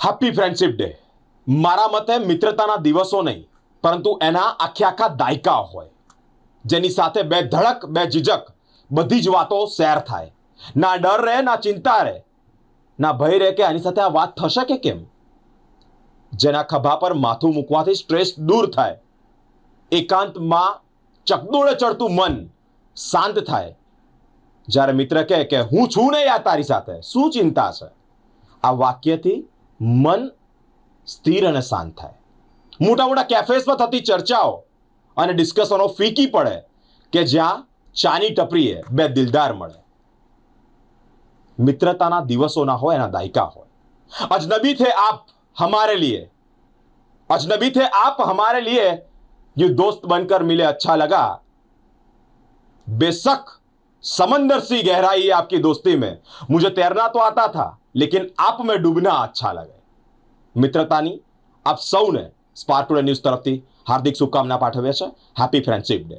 Happy friendship day. મારા મતે મિત્રતાના દિવસો નહીં, પરંતુ એના આખા દાયકા હોય, જેની સાથે બે ધડક બે ઝીઝક બધી જ વાતો શેર થાય. ના ડર રહે, ના ચિંતા રહે, ના ભય રહે કે આની સાથે આ વાત થશે કે કેમ. જેના ખભા પર માથું મૂકવાથી સ્ટ્રેસ દૂર થાય, એકાંતમાં ચકદોળે ચડતું મન શાંત થાય. જ્યારે મિત્ર કહે કે હું છું ને યાર તારી સાથે, શું ચિંતા છે, આ વાક્યથી મન સ્થિર અને શાંત થાય. મોટા મોટા કેફેસમાં થતી ચર્ચાઓ અને ડિસ્કશનો ફીકી પડે કે જ્યાં ચાની ટપરીએ બે દિલદાર મળે. मित्रता दिवसों ना हो, एना दायका हो. अजनबी थे आप हमारे लिए, अजनबी थे आप हमारे लिए, ये दोस्त बनकर मिले अच्छा लगा. बेशक समंदर सी गहराई है आपकी दोस्ती में, मुझे तैरना तो आता था लेकिन आप में डूबना अच्छा लगे. मित्रतानी आप सौने સ્પાર્ક ટુડે ન્યૂઝ તરફથી હાર્દિક શુભકામના પાઠવીએ છે. Happy friendship day.